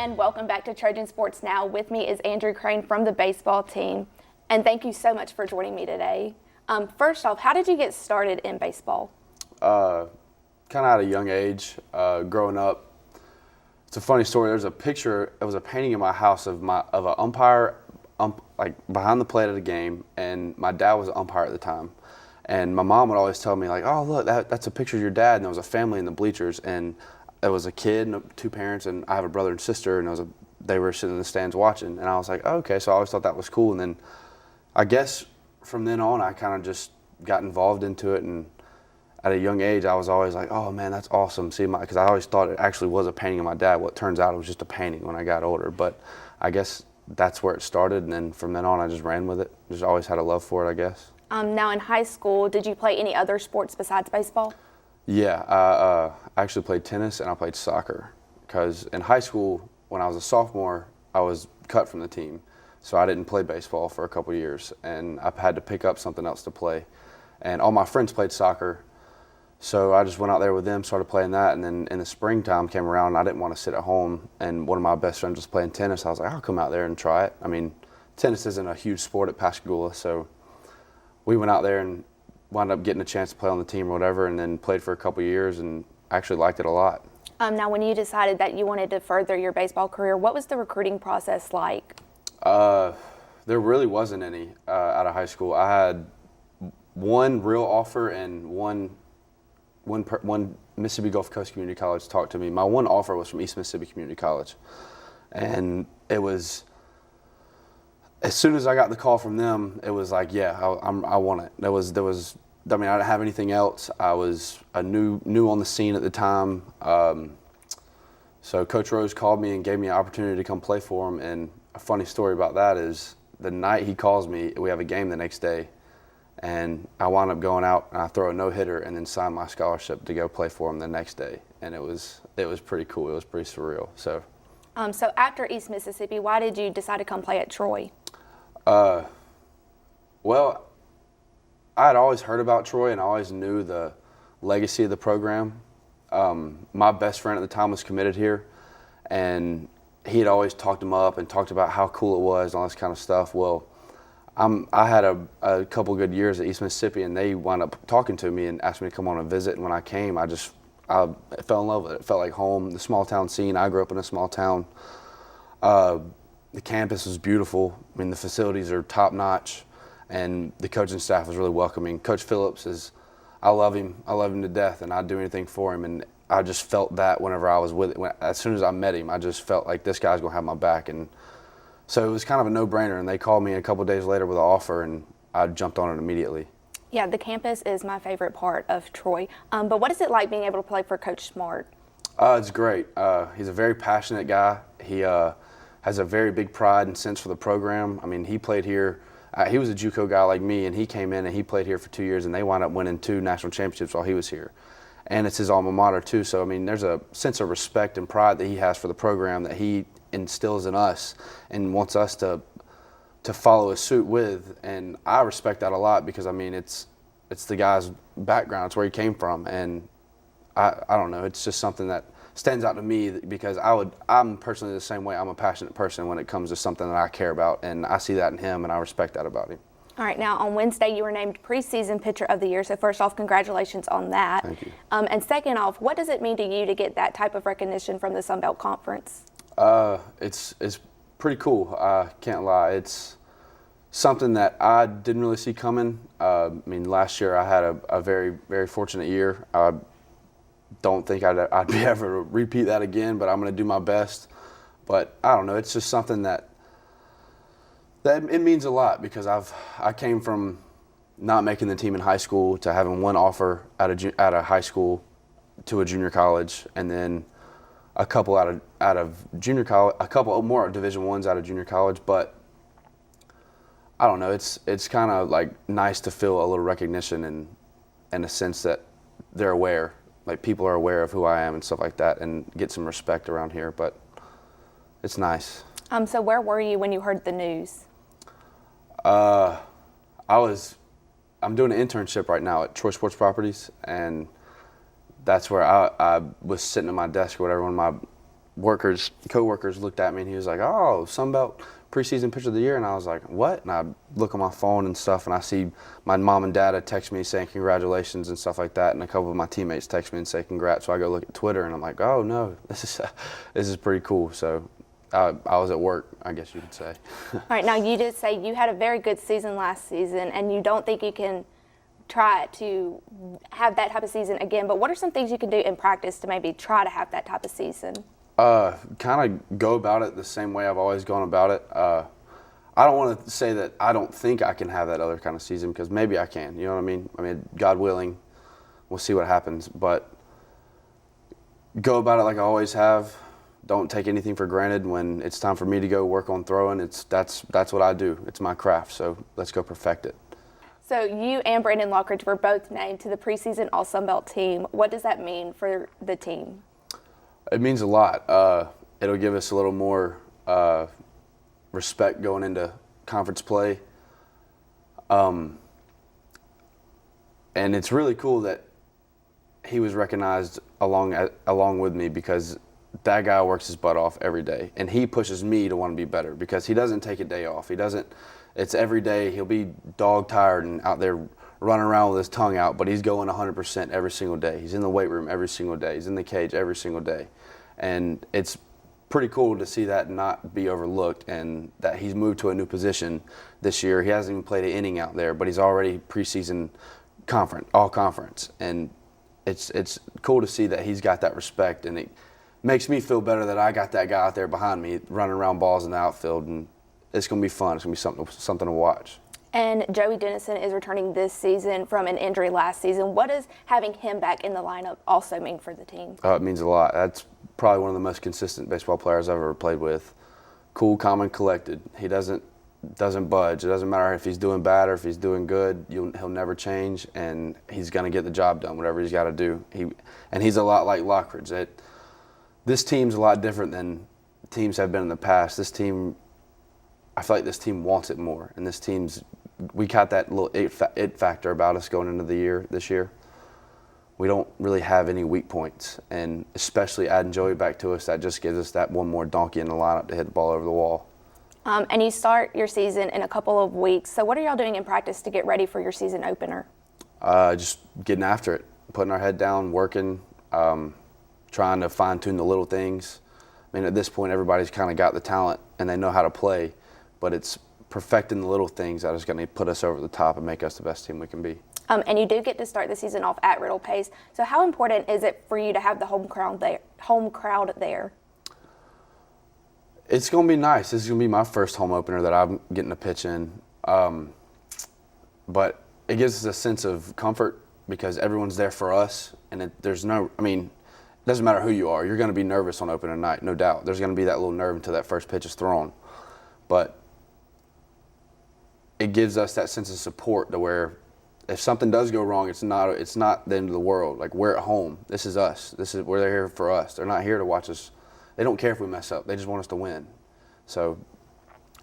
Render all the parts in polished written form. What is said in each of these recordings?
and welcome back to Trojan Sports Now. With me is Andrew Crane from the baseball team, and thank you so much for joining me today. First off, how did you get started in baseball? Kind of at a young age, growing up. It's a funny story. There's a picture. It was a painting in my house of an umpire, like behind the plate at a game, and my dad was an umpire at the time. And my mom would always tell me, like, "Oh, look, that's a picture of your dad." And there was a family in the bleachers, and it was a kid and two parents, and I have a brother and sister, and they were sitting in the stands watching. And I was like, oh, okay. So I always thought that was cool. And then I guess from then on, I kind of just got involved into it, and at a young age, I was always like, oh man, that's awesome. Because I always thought it actually was a painting of my dad. Well, it turns out it was just a painting when I got older. But I guess that's where it started, and then from then on, I just ran with it. Just always had a love for it, I guess. Now in high school, did you play any other sports besides baseball? Yeah, I actually played tennis and I played soccer. Because in high school, when I was a sophomore, I was cut from the team. So I didn't play baseball for a couple years, and I had to pick up something else to play. And all my friends played soccer. So I just went out there with them, started playing that, and then in the springtime came around, and I didn't want to sit at home, and one of my best friends was playing tennis. I was like, I'll come out there and try it. I mean, tennis isn't a huge sport at Pascagoula, so we went out there and wound up getting a chance to play on the team or whatever, and then played for a couple years and actually liked it a lot. Now when you decided that you wanted to further your baseball career, what was the recruiting process like? There really wasn't any out of high school. I had one real offer and one Mississippi Gulf Coast Community College talked to me. My one offer was from East Mississippi Community College, and it was, as soon as I got the call from them, it was like, yeah, I want it. I mean, I didn't have anything else. I was new on the scene at the time. So Coach Rose called me and gave me an opportunity to come play for him. And a funny story about that is the night he calls me, we have a game the next day. And I wound up going out and I throw a no-hitter and then sign my scholarship to go play for him the next day. And it was pretty cool. It was pretty surreal. So after East Mississippi, why did you decide to come play at Troy? Well, I had always heard about Troy and I always knew the legacy of the program. My best friend at the time was committed here, and he had always talked him up and talked about how cool it was and all this kind of stuff. Well, I had a couple good years at East Mississippi, and they wound up talking to me and asked me to come on a visit. And when I came, I fell in love with it. It felt like home. The small town scene. I grew up in a small town. The campus was beautiful. I mean, the facilities are top notch, and the coaching staff was really welcoming. Coach Phillips I love him. I love him to death, and I'd do anything for him. And I just felt that whenever I was with it. As soon as I met him, I just felt like this guy's gonna have my back. And so it was kind of a no-brainer, and they called me a couple days later with an offer, and I jumped on it immediately. Yeah, the campus is my favorite part of Troy. But what is it like being able to play for Coach Smart? It's great. He's a very passionate guy. He has a very big pride and sense for the program. I mean, he played here. He was a JUCO guy like me, and he came in and he played here for 2 years, and they wound up winning 2 national championships while he was here. And it's his alma mater too. So I mean, there's a sense of respect and pride that he has for the program that he instills in us and wants us to follow his suit with. And I respect that a lot because I mean, it's the guy's background. It's where he came from, and I don't know. It's just something that stands out to me because I'm personally the same way. I'm a passionate person when it comes to something that I care about, and I see that in him, and I respect that about him. All right, now on Wednesday you were named Preseason Pitcher of the Year, so first off, congratulations on that. Thank you. And second off, what does it mean to you to get that type of recognition from the Sunbelt Conference? It's pretty cool. I can't lie. It's something that I didn't really see coming. I mean, last year I had a very, very fortunate year. I don't think I'd be able to repeat that again, but I'm going to do my best. But I don't know. It's just something that it means a lot because I came from not making the team in high school to having one offer at a high school to a junior college, and then a couple out of junior college, a couple more Division I's out of junior college. But I don't know. It's kind of like nice to feel a little recognition and in a sense that they're aware, like people are aware of who I am and stuff like that, and get some respect around here. But it's nice. So where were you when you heard the news? I'm doing an internship right now at Trojan Sports Properties, and that's where I was sitting at my desk or whatever when coworkers looked at me and he was like, "Oh, Sunbelt preseason pitcher of the year," and I was like, "What?" And I look on my phone and stuff, and I see my mom and dad had text me saying congratulations and stuff like that, and a couple of my teammates text me and say congrats. So I go look at Twitter and I'm like, "Oh no, this is pretty cool." So I was at work, I guess you could say. All right, now you did say you had a very good season last season, and you don't think you can try to have that type of season again, but what are some things you can do in practice to maybe try to have that type of season? Kind of go about it the same way I've always gone about it. I don't want to say that I don't think I can have that other kind of season, because maybe I can. You know what I mean? I mean, God willing, we'll see what happens. But go about it like I always have. Don't take anything for granted. When it's time for me to go work on throwing, that's what I do. It's my craft. So let's go perfect it. So you and Brandon Lockridge were both named to the Preseason All Sunbelt team. What does that mean for the team? It means a lot. It'll give us a little more respect going into conference play. And it's really cool that he was recognized along with me, because that guy works his butt off every day, and he pushes me to want to be better, because he doesn't take a day off. It's every day. He'll be dog tired and out there running around with his tongue out, but he's going 100% every single day. He's in the weight room every single day. He's in the cage every single day. And it's pretty cool to see that not be overlooked, and that he's moved to a new position this year. He hasn't even played an inning out there, but he's already preseason all conference. And it's cool to see that he's got that respect, and it makes me feel better that I got that guy out there behind me running around balls in the outfield, and it's going to be fun. It's going to be something to watch. And Joey Dennison is returning this season from an injury last season. What does having him back in the lineup also mean for the team? It means a lot. That's probably one of the most consistent baseball players I've ever played with. Cool, calm, and collected. He doesn't budge. It doesn't matter if he's doing bad or if he's doing good. He'll never change, and he's going to get the job done, whatever he's got to do. He's a lot like Lockridge. This team's a lot different than teams have been in the past. This team, I feel like this team wants it more, and we got that little it factor about us going into this year. We don't really have any weak points, and especially adding Joey back to us, that just gives us that one more donkey in the lineup to hit the ball over the wall. And you start your season in a couple of weeks. So what are y'all doing in practice to get ready for your season opener? Just getting after it, putting our head down, working, trying to fine-tune the little things. I mean, at this point, everybody's kind of got the talent and they know how to play, but it's perfecting the little things that is going to put us over the top and make us the best team we can be. And you do get to start the season off at Riddle Pace. So how important is it for you to have the home crowd there? It's going to be nice. This is going to be my first home opener that I'm getting to pitch in. But it gives us a sense of comfort because everyone's there for us. And it doesn't matter who you are. You're going to be nervous on opening night, no doubt. There's going to be that little nerve until that first pitch is thrown. But it gives us that sense of support to where if something does go wrong, it's not the end of the world. Like, we're at home. This is us. They're here for us. They're not here to watch us. They don't care if we mess up. They just want us to win. So,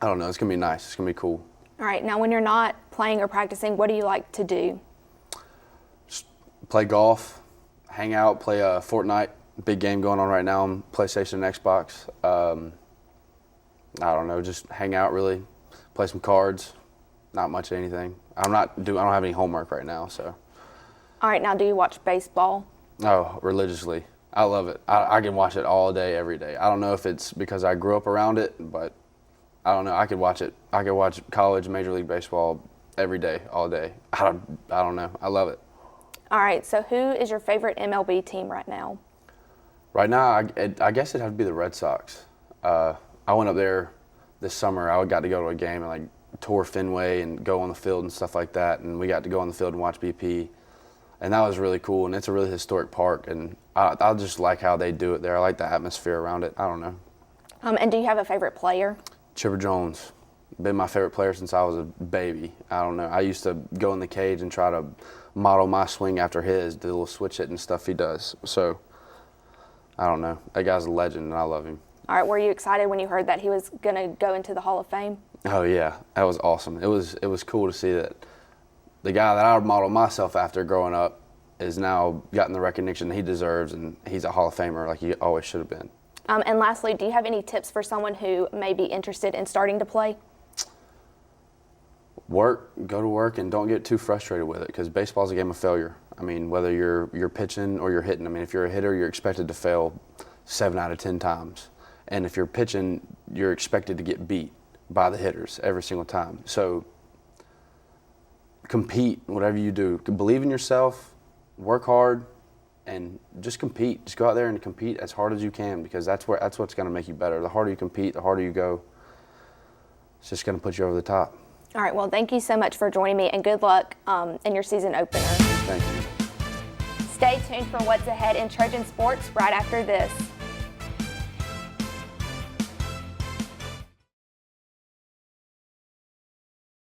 I don't know. It's going to be nice. It's going to be cool. All right. Now, when you're not playing or practicing, what do you like to do? Just play golf, hang out, play Fortnite. Big game going on right now on PlayStation and Xbox. I don't know. Just hang out, really. Play some cards. Not much of anything. I don't have any homework right now, so. All right. Now, do you watch baseball? Oh, religiously. I love it. I can watch it all day, every day. I don't know if it's because I grew up around it, but I don't know. I could watch it. I could watch college, Major League Baseball every day, all day. I don't know. I love it. All right. So who is your favorite MLB team right now? Right now, I guess it'd have to be the Red Sox. I went up there this summer. I got to go to a game and tour Fenway and go on the field and stuff like that. And we got to go on the field and watch BP. And that was really cool. And it's a really historic park. And I just like how they do it there. I like the atmosphere around it. I don't know. And do you have a favorite player? Chipper Jones. Been my favorite player since I was a baby. I don't know. I used to go in the cage and try to model my swing after his, the little switch hitting stuff he does. So, I don't know. That guy's a legend, and I love him. All right. Were you excited when you heard that he was going to go into the Hall of Fame? Oh, yeah. That was awesome. It was cool to see that the guy that I modeled myself after growing up is now gotten the recognition he deserves, and he's a Hall of Famer like he always should have been. And lastly, do you have any tips for someone who may be interested in starting to play? Go to work, and don't get too frustrated with it, because baseball is a game of failure. I mean, whether you're pitching or you're hitting. I mean, if you're a hitter, you're expected to fail 7 out of 10 times. And if you're pitching, you're expected to get beat by the hitters every single time. So compete, whatever you do. Believe in yourself, work hard, and just compete. Just go out there and compete as hard as you can, because that's what's going to make you better. The harder you compete, the harder you go. It's just going to put you over the top. All right, well, thank you so much for joining me, and good luck in your season opener. Thank you. Stay tuned for what's ahead in Trojan Sports right after this.